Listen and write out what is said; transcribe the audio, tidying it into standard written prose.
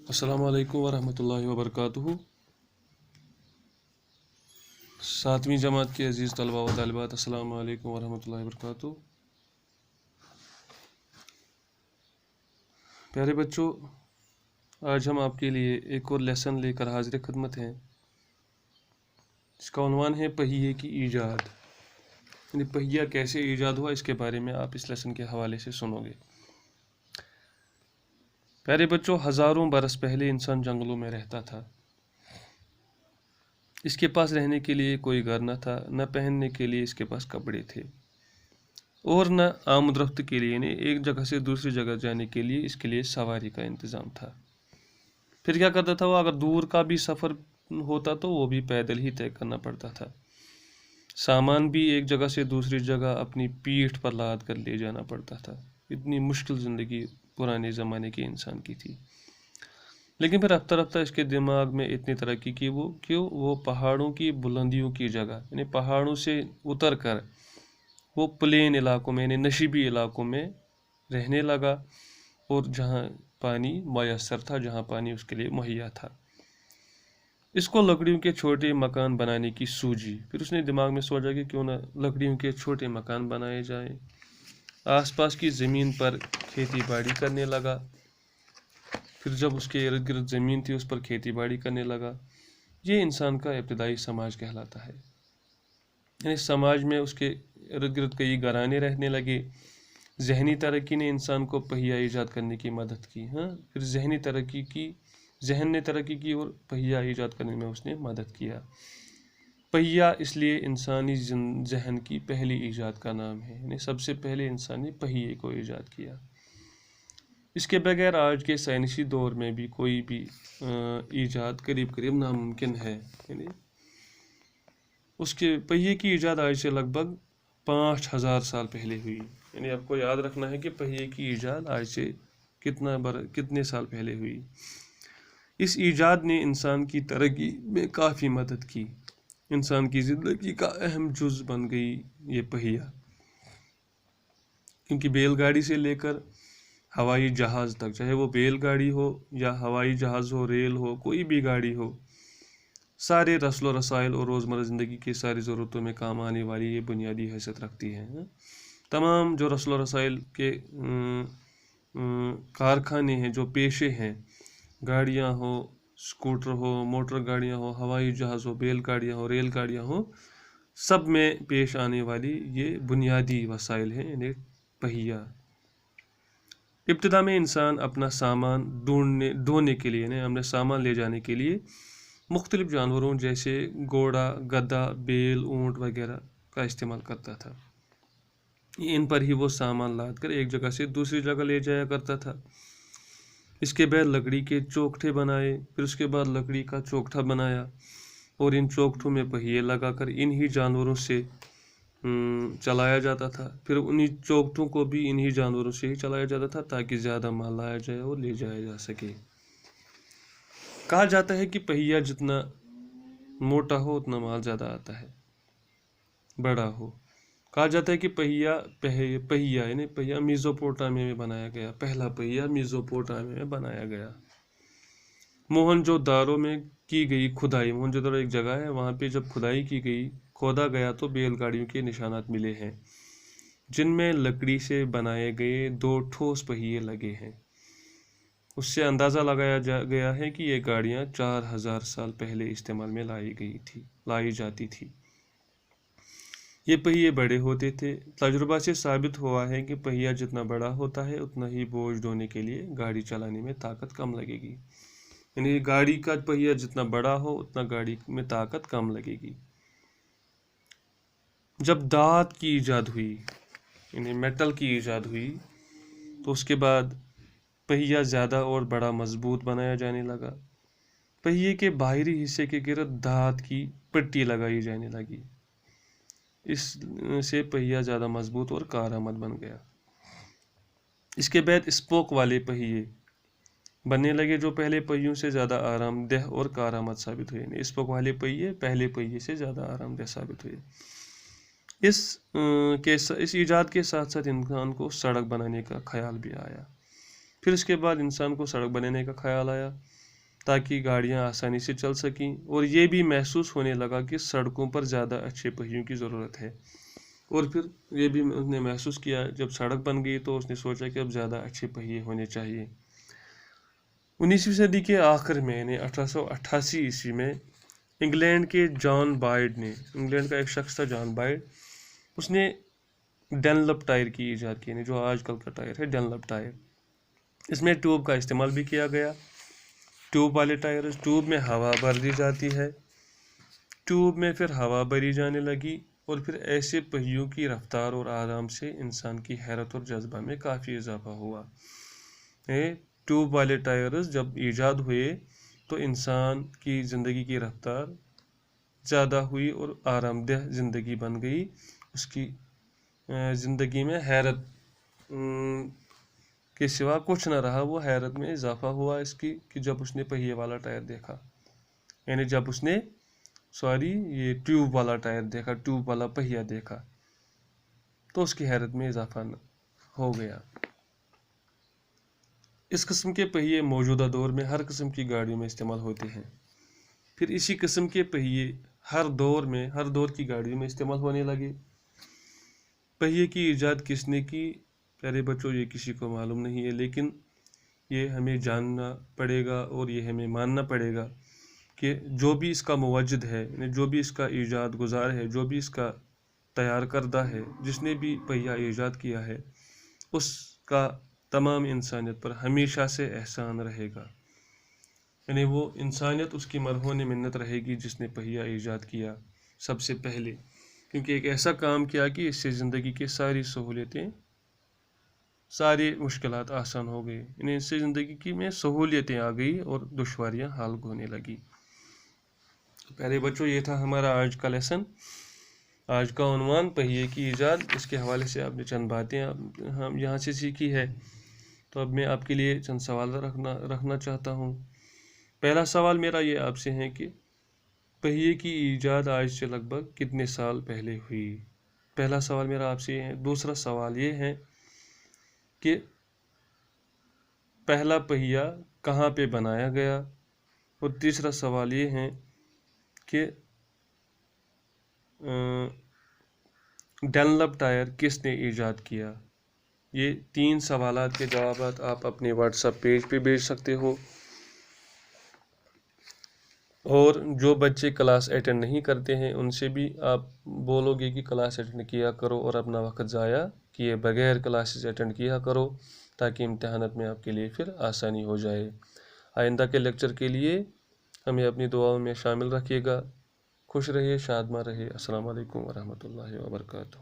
السلام علیکم ورحمۃ اللہ وبرکاتہ۔ 7ویں جماعت کے عزیز طلباء و طالبات، السلام علیکم ورحمۃ اللہ وبرکاتہ۔ پیارے بچوں، آج ہم آپ کے لیے ایک اور لیسن لے کر حاضر خدمت ہیں، جس کا عنوان ہے پہیے کی ایجاد، یعنی پہیہ کیسے ایجاد ہوا، اس کے بارے میں آپ اس لیسن کے حوالے سے سنو گے۔ پیارے بچوں، ہزاروں برس پہلے انسان جنگلوں میں رہتا تھا۔ اس کے پاس رہنے کے لیے کوئی گھر نہ تھا، نہ پہننے کے لیے اس کے پاس کپڑے تھے، اور نہ آمد رفت کے لیے، یعنی ایک جگہ سے دوسری جگہ جانے کے لیے اس کے لیے سواری کا انتظام تھا۔ پھر کیا کرتا تھا وہ؟ اگر دور کا بھی سفر ہوتا تو وہ بھی پیدل ہی طے کرنا پڑتا تھا۔ سامان بھی ایک جگہ سے دوسری جگہ اپنی پیٹھ پر لاد کر لے جانا پڑتا تھا۔ اتنی مشکل زندگی پرانے زمانے کے انسان کی تھی۔ لیکن پھر رفتہ رفتہ اس کے دماغ میں اتنی ترقی کی وہ پہاڑوں کی بلندیوں کی جگہ، یعنی پہاڑوں سے اتر کر وہ پلین علاقوں میں، یعنی نشیبی علاقوں میں رہنے لگا، اور جہاں پانی میسر تھا، جہاں پانی اس کے لیے مہیا تھا۔ اس کو لکڑیوں کے چھوٹے مکان بنانے کی سوجی۔ پھر اس نے دماغ میں سوچا کہ کیوں نہ لکڑیوں کے چھوٹے مکان بنائے جائیں۔ آس پاس کی زمین پر کھیتی باڑی کرنے لگا۔ پھر جب اس کے ارد گرد زمین تھی، اس پر کھیتی باڑی کرنے لگا۔ یہ انسان کا ابتدائی سماج کہلاتا ہے۔ یعنی سماج میں اس کے ارد گرد کئی گھرانے رہنے لگے۔ ذہنی ترقی نے انسان کو پہیہ ایجاد کرنے کی مدد کی۔ پھر ذہن نے ترقی کی اور پہیہ ایجاد کرنے میں اس نے مدد کیا۔ پہیہ اس لیے انسانی ذہن کی پہلی ایجاد کا نام ہے، یعنی سب سے پہلے انسان نے پہیے کو ایجاد کیا۔ اس کے بغیر آج کے سائنسی دور میں بھی کوئی بھی ایجاد قریب ناممکن ہے۔ یعنی اس کے پہیے کی ایجاد آج سے لگ بھگ 5000 سال پہلے ہوئی۔ یعنی آپ کو یاد رکھنا ہے کہ پہیے کی ایجاد آج سے کتنے سال پہلے ہوئی۔ اس ایجاد نے انسان کی ترقی میں کافی مدد کی۔ انسان کی زندگی کا اہم جز بن گئی یہ پہیہ، کیونکہ بیل گاڑی سے لے کر ہوائی جہاز تک، چاہے وہ بیل گاڑی ہو یا ہوائی جہاز ہو، ریل ہو، کوئی بھی گاڑی ہو، سارے رسل و رسائل اور روزمرہ زندگی کی ساری ضرورتوں میں کام آنے والی یہ بنیادی حیثیت رکھتی ہے۔ تمام جو رسل و رسائل کے کارخانے ہیں، جو پیشے ہیں، گاڑیاں ہو، اسکوٹر ہو، موٹر گاڑیاں ہو، ہوائی جہاز ہو، بیل گاڑیاں ہو، ریل گاڑیاں ہو، سب میں پیش آنے والی یہ بنیادی وسائل ہیں، یعنی پہیہ۔ ابتدا میں انسان اپنا سامان ڈھونے کے لیے، یعنی ہم نے سامان لے جانے کے لیے مختلف جانوروں جیسے گھوڑا، گدھا، بیل، اونٹ وغیرہ کا استعمال کرتا تھا۔ ان پر ہی وہ سامان لاد کر ایک جگہ سے دوسری جگہ لے جایا کرتا تھا۔ اس کے بعد لکڑی کے چوکھٹے بنائے، پھر اس کے بعد لکڑی کا چوکھٹا بنایا، اور ان چوکھٹوں میں پہیے لگا کر انہی جانوروں سے چلایا جاتا تھا۔ پھر انہی چوکھٹوں کو بھی انہی جانوروں سے ہی چلایا جاتا تھا تاکہ زیادہ مال لایا جائے اور لے جایا جا سکے۔ کہا جاتا ہے کہ پہیہ جتنا موٹا ہو اتنا مال زیادہ آتا ہے، بڑا ہو۔ کہا جاتا ہے کہ پہیہ یعنی پہیہ میزوپوٹامیہ میں بنایا گیا، پہلا پہیہ میزوپوٹامیہ میں بنایا گیا۔ موہنجو دارو میں کی گئی کھدائی، موہنجو دارو ایک جگہ ہے، وہاں پہ جب کھدائی کی گئی، کھودا گیا تو بیل گاڑیوں کے نشانات ملے ہیں، جن میں لکڑی سے بنائے گئے 2 ٹھوس پہیے لگے ہیں۔ اس سے اندازہ لگایا گیا ہے کہ یہ گاڑیاں 4000 سال پہلے استعمال میں لائی جاتی تھی۔ یہ پہیے بڑے ہوتے تھے۔ تجربہ سے ثابت ہوا ہے کہ پہیہ جتنا بڑا ہوتا ہے اتنا ہی بوجھ ڈھونے کے لیے گاڑی چلانے میں طاقت کم لگے گی۔ یعنی گاڑی کا پہیہ جتنا بڑا ہو اتنا گاڑی میں طاقت کم لگے گی۔ جب دھات کی ایجاد ہوئی، یعنی میٹل کی ایجاد ہوئی، تو اس کے بعد پہیہ زیادہ اور بڑا مضبوط بنایا جانے لگا۔ پہیے کے باہری حصے کے گرد دھات کی پٹی لگائی جانے لگی۔ اس سے پہیہ زیادہ مضبوط اور کارآمد بن گیا۔ اس کے بعد اسپوک والے پہیے بننے لگے جو پہلے پہیوں سے زیادہ آرام دہ اور کارآمد ثابت ہوئے۔ یعنی اسپوک والے پہیے پہلے پہیے سے زیادہ آرام دہ ثابت ہوئے۔ اس ایجاد کے ساتھ ساتھ انسان کو سڑک بنانے کا خیال بھی آیا۔ پھر اس کے بعد انسان کو سڑک بنانے کا خیال آیا تاکہ گاڑیاں آسانی سے چل سکیں، اور یہ بھی محسوس ہونے لگا کہ سڑکوں پر زیادہ اچھے پہیوں کی ضرورت ہے۔ اور پھر یہ بھی اس نے محسوس کیا جب سڑک بن گئی تو اس نے سوچا کہ اب زیادہ اچھے پہیے ہونے چاہیے۔ 19ویں صدی کے آخر میں یعنی 1888 عیسوی میں انگلینڈ کے انگلینڈ کا ایک شخص تھا جان بائیڈ، اس نے ڈنلپ ٹائر کی ایجاد کی، یعنی جو آج کل کا ٹائر ہے ڈنلپ ٹائر۔ اس میں ٹیوب کا استعمال بھی کیا گیا، ٹیوب والے ٹائرز، ٹیوب میں ہوا بھر دی جاتی ہے، ٹیوب میں پھر ہوا بھری جانے لگی، اور پھر ایسے پہیوں کی رفتار اور آرام سے انسان کی حیرت اور جذبہ میں کافی اضافہ ہوا۔ ٹیوب والے ٹائرز جب ایجاد ہوئے تو انسان کی زندگی کی رفتار زیادہ ہوئی اور آرام دہ زندگی بن گئی، اس کی زندگی میں حیرت کے سوا کچھ نہ رہا، وہ حیرت میں اضافہ ہوا اس کی کہ جب اس نے پہیے والا ٹائر دیکھا، یعنی جب اس نے یہ ٹیوب والا ٹائر دیکھا، ٹیوب والا پہیہ دیکھا، تو اس کی حیرت میں اضافہ ہو گیا۔ اس قسم کے پہیے موجودہ دور میں ہر قسم کی گاڑیوں میں استعمال ہوتے ہیں۔ پھر اسی قسم کے پہیے ہر دور کی گاڑیوں میں استعمال ہونے لگے۔ پہیے کی ایجاد کس نے کی؟ پیارے بچوں، یہ کسی کو معلوم نہیں ہے، لیکن یہ ہمیں جاننا پڑے گا اور یہ ہمیں ماننا پڑے گا کہ جو بھی اس کا موجد ہے، جو بھی اس کا ایجاد گزار ہے، جو بھی اس کا تیار کردہ ہے، جس نے بھی پہیہ ایجاد کیا ہے، اس کا تمام انسانیت پر ہمیشہ سے احسان رہے گا، یعنی وہ انسانیت اس کی مرہون منت رہے گی جس نے پہیہ ایجاد کیا سب سے پہلے، کیونکہ ایک ایسا کام کیا کہ اس سے زندگی کی ساری سہولتیں، ساری مشکلات آسان ہو گئی، یعنی اس سے زندگی میں سہولیتیں آ گئی اور دشواریاں حل ہونے لگی۔ پیارے بچوں، یہ تھا ہمارا آج کا لیسن، آج کا عنوان پہیے کی ایجاد۔ اس کے حوالے سے آپ نے چند باتیں ہم یہاں سے سیکھی ہے، تو اب میں آپ کے لیے چند سوال رکھنا چاہتا ہوں۔ پہلا سوال میرا یہ آپ سے ہے کہ پہیے کی ایجاد آج سے لگ بھگ کتنے سال پہلے ہوئی؟ پہلا سوال میرا آپ سے یہ ہے۔ دوسرا سوال یہ ہے کہ پہلا پہیہ کہاں پہ بنایا گیا؟ اور تیسرا سوال یہ ہے کہ ڈنلپ ٹائر کس نے ایجاد کیا؟ یہ 3 سوالات کے جوابات آپ اپنے واٹس ایپ پیج پہ بھیج سکتے ہو، اور جو بچے کلاس اٹینڈ نہیں کرتے ہیں ان سے بھی آپ بولو گے کہ کلاس اٹینڈ کیا کرو اور اپنا وقت ضائع کیے بغیر کلاسز اٹینڈ کیا کرو، تاکہ امتحانات میں آپ کے لیے پھر آسانی ہو جائے۔ آئندہ کے لیکچر کے لیے ہمیں اپنی دعاؤں میں شامل رکھیے گا۔ خوش رہیے، شادمان رہیے۔ السلام علیکم ورحمۃ اللہ وبرکاتہ۔